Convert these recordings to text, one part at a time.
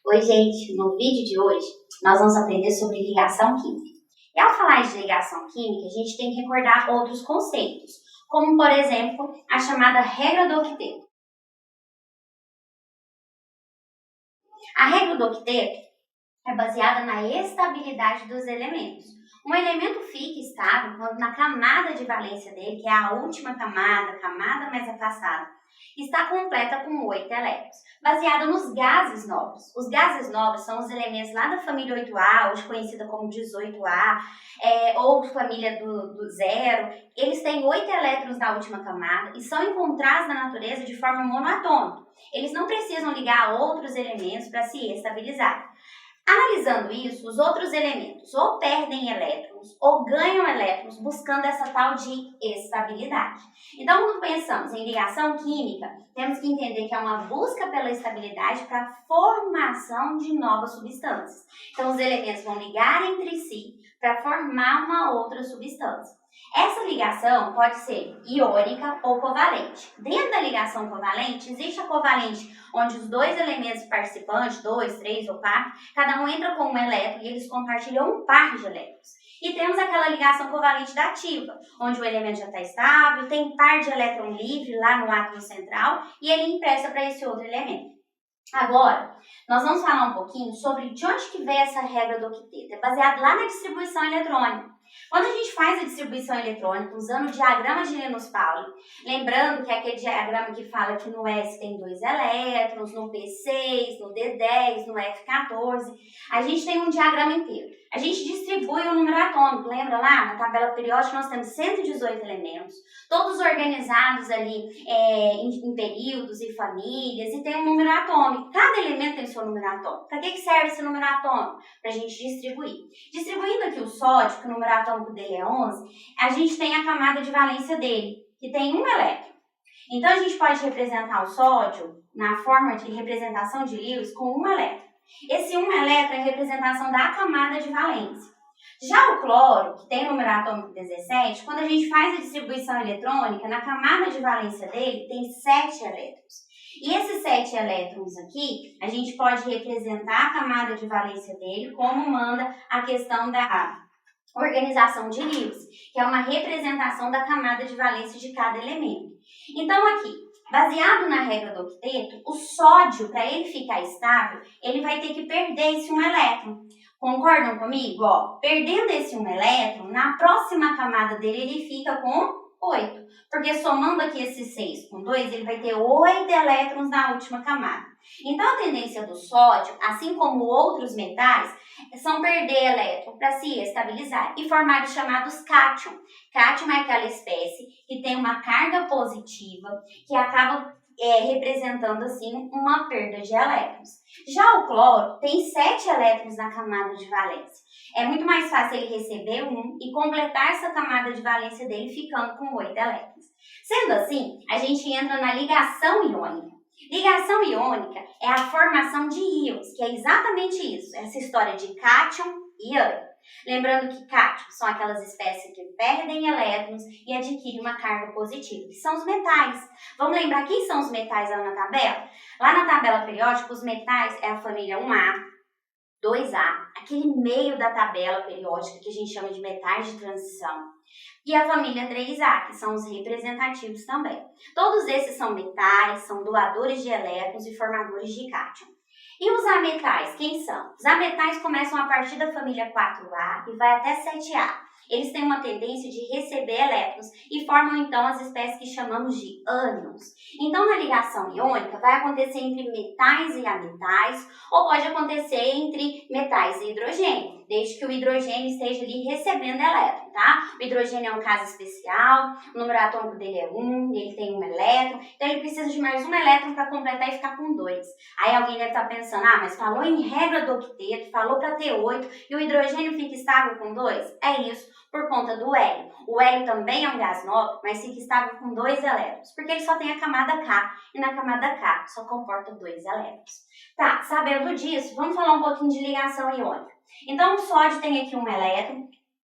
Oi, gente! No vídeo de hoje, nós vamos aprender sobre ligação química. E ao falar de ligação química, a gente tem que recordar outros conceitos, como, por exemplo, a chamada regra do octeto. A regra do octeto é baseada na estabilidade dos elementos. Um elemento fica estável quando na camada de valência dele, que é a última camada, camada mais afastada, está completa com 8 elétrons, baseada nos gases nobres. Os gases nobres são os elementos lá da família 8A, hoje conhecida como 18A, ou família do zero. Eles têm 8 elétrons na última camada e são encontrados na natureza de forma monoatômica. Eles não precisam ligar a outros elementos para se estabilizar. Analisando isso, os outros elementos ou perdem elétrons ou ganham elétrons buscando essa tal de estabilidade. Então, quando pensamos em ligação química, temos que entender que é uma busca pela estabilidade para a formação de novas substâncias. Então, os elementos vão ligar entre si para formar uma outra substância. Essa ligação pode ser iônica ou covalente. Dentro da ligação covalente, existe a covalente, onde os dois elementos participantes, 2, 3 ou 4, cada um entra com um elétron e eles compartilham um par de elétrons. E temos aquela ligação covalente dativa, onde o elemento já está estável, tem par de elétron livre lá no átomo central e ele empresta para esse outro elemento. Agora, nós vamos falar um pouquinho sobre de onde que veio essa regra do octeto. É baseado lá na distribuição eletrônica. Quando a gente faz a distribuição eletrônica usando o diagrama de Linus-Pauling, lembrando que é aquele diagrama que fala que no S tem 2 elétrons, no P6, no D10, no F14, a gente tem um diagrama inteiro. A gente distribui o número atômico, lembra lá? Na tabela periódica nós temos 118 elementos, todos organizados ali em períodos e famílias, e tem um número atômico. Cada elemento tem seu número atômico. Para que serve esse número atômico? Para a gente distribuir. Distribuindo aqui o sódio, que o número atômico dele é 11, a gente tem a camada de valência dele, que tem um elétron. Então, a gente pode representar o sódio na forma de representação de Lewis com um elétron. Esse um elétron é a representação da camada de valência. Já o cloro, que tem o número atômico 17, quando a gente faz a distribuição eletrônica, na camada de valência dele tem 7 elétrons. E esses 7 elétrons aqui, a gente pode representar a camada de valência dele, como manda a questão da organização de Lewis, que é uma representação da camada de valência de cada elemento. Então aqui, baseado na regra do octeto, o sódio, para ele ficar estável, ele vai ter que perder esse um elétron. Concordam comigo? Ó, perdendo esse um elétron, na próxima camada dele ele fica com 8. Porque somando aqui esse 6 com 2, ele vai ter 8 elétrons na última camada. Então a tendência do sódio, assim como outros metais, são perder elétron para se estabilizar e formar os chamados cátion. Cátion é aquela espécie que tem uma carga positiva que acaba representando assim uma perda de elétrons. Já o cloro tem 7 elétrons na camada de valência. É muito mais fácil ele receber um e completar essa camada de valência dele ficando com 8 elétrons. Sendo assim, a gente entra na ligação iônica. Ligação iônica é a formação de íons, que é exatamente isso, essa história de cátion e ânion. Lembrando que cátion são aquelas espécies que perdem elétrons e adquirem uma carga positiva, que são os metais. Vamos lembrar quem são os metais lá na tabela? Lá na tabela periódica, os metais é a família 1A, 2A, aquele meio da tabela periódica que a gente chama de metais de transição, e a família 3A, que são os representativos também. Todos esses são metais, são doadores de elétrons e formadores de cátion. E os ametais, quem são? Os ametais começam a partir da família 4A e vai até 7A. Eles têm uma tendência de receber elétrons e formam então as espécies que chamamos de ânions. Então, na ligação iônica, vai acontecer entre metais e ametais, ou pode acontecer entre metais e hidrogênio, desde que o hidrogênio esteja ali recebendo elétron, tá? O hidrogênio é um caso especial, o número atômico dele é 1, ele tem um elétron, então ele precisa de mais um elétron para completar e ficar com 2. Aí alguém deve estar pensando, mas falou em regra do octeto, falou para ter 8 e o hidrogênio fica estável com 2? É isso, por conta do hélio. O hélio também é um gás nobre, mas fica estável com 2 elétrons, porque ele só tem a camada K, e na camada K só comporta 2 elétrons. Tá, sabendo disso, vamos falar um pouquinho de ligação iônica. Então, o sódio tem aqui um elétron,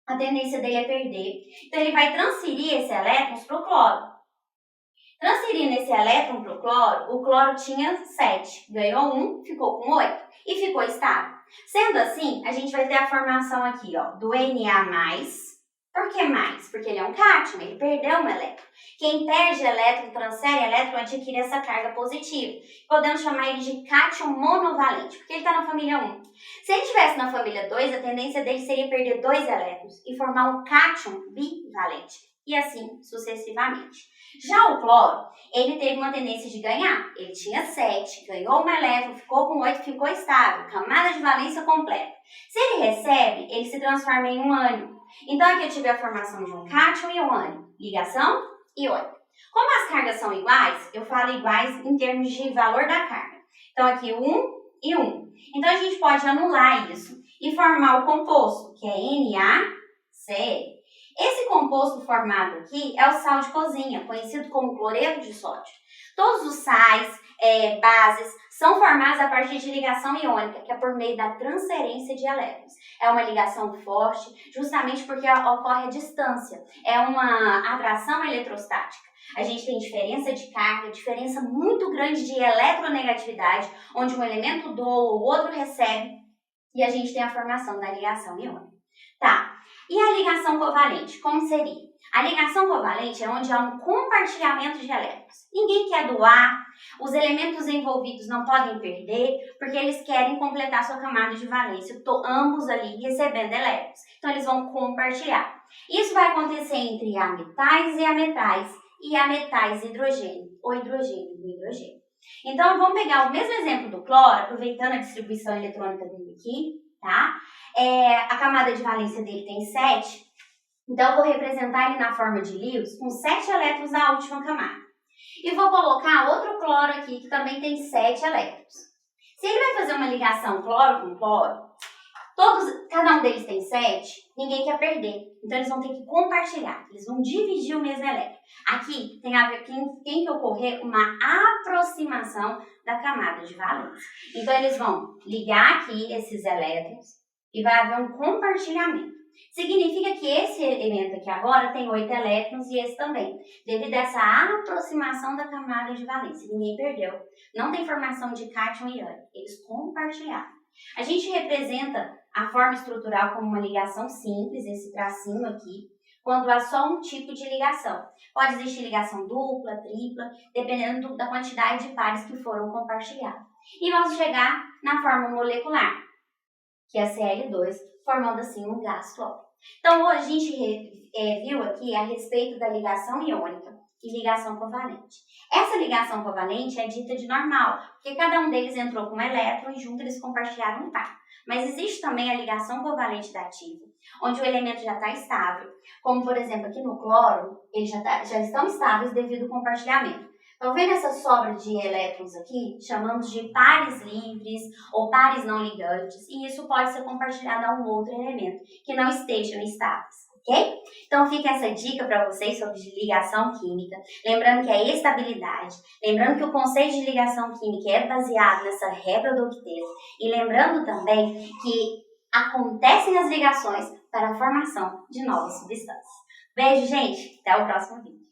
a tendência dele é perder. Então, ele vai transferir esses elétrons para o cloro. Transferindo esse elétron para o cloro tinha 7, ganhou 1, ficou com 8 e ficou estável. Sendo assim, a gente vai ter a formação aqui, ó, do Na+. Por que mais? Porque ele é um cátion, ele perdeu um elétron. Quem perde elétron, transfere elétron, adquire essa carga positiva. Podemos chamar ele de cátion monovalente, porque ele está na família 1. Se ele estivesse na família 2, a tendência dele seria perder 2 elétrons e formar um cátion bivalente. E assim sucessivamente. Já o cloro, ele teve uma tendência de ganhar. Ele tinha 7, ganhou um elétron, ficou com 8, ficou estável, camada de valência completa. Se ele recebe, ele se transforma em um ânion. Então aqui eu tive a formação de um cátion e um ânion, ligação iônica. Como as cargas são iguais, eu falo iguais em termos de valor da carga. Então aqui 1 e 1. Então a gente pode anular isso e formar o composto, que é NaCl. Esse composto formado aqui é o sal de cozinha, conhecido como cloreto de sódio. Todos os sais, bases, são formados a partir de ligação iônica, que é por meio da transferência de elétrons. É uma ligação forte, justamente porque ocorre a distância. É uma atração eletrostática. A gente tem diferença de carga, diferença muito grande de eletronegatividade, onde um elemento doa, o outro recebe, e a gente tem a formação da ligação iônica. Tá, e a ligação covalente, como seria? A ligação covalente é onde há um compartilhamento de elétrons. Ninguém quer doar, os elementos envolvidos não podem perder, porque eles querem completar sua camada de valência, ambos ali recebendo elétrons. Então, eles vão compartilhar. Isso vai acontecer entre ametais e ametais, e ametais hidrogênio, ou hidrogênio e hidrogênio. Então, vamos pegar o mesmo exemplo do cloro, aproveitando a distribuição eletrônica dele aqui, tá? A camada de valência dele tem 7, então eu vou representar ele na forma de Lewis com 7 elétrons na última camada. E vou colocar outro cloro aqui que também tem 7 elétrons. Se ele vai fazer uma ligação cloro com cloro, cada um deles tem 7, ninguém quer perder. Então eles vão ter que compartilhar, eles vão dividir o mesmo elétron. Aqui tem que ocorrer uma aproximação da camada de valência. Então eles vão ligar aqui esses elétrons e vai haver um compartilhamento. Significa que esse elemento aqui agora tem 8 elétrons e esse também, devido a essa aproximação da camada de valência. Ninguém perdeu, não tem formação de cátion e ânion, eles compartilharam. A gente representa a forma estrutural como uma ligação simples, esse tracinho aqui, quando há só um tipo de ligação. Pode existir ligação dupla, tripla, dependendo da quantidade de pares que foram compartilhados. E vamos chegar na forma molecular, que é a Cl2, formando assim um gás cloro. Então, hoje a gente viu aqui a respeito da ligação iônica e ligação covalente. Essa ligação covalente é dita de normal, porque cada um deles entrou com um elétron e junto eles compartilharam um par. Mas existe também a ligação covalente dativa, onde o elemento já está estável, como por exemplo aqui no cloro, eles já estão estáveis devido ao compartilhamento. Então, vendo essa sobra de elétrons aqui, chamamos de pares livres ou pares não ligantes, e isso pode ser compartilhado a um outro elemento que não estejam estáveis, ok? Então, fica essa dica para vocês sobre ligação química, lembrando que a estabilidade, lembrando que o conceito de ligação química é baseado nessa regra do octeto, e lembrando também que acontecem as ligações para a formação de novas substâncias. Beijo, gente! Até o próximo vídeo.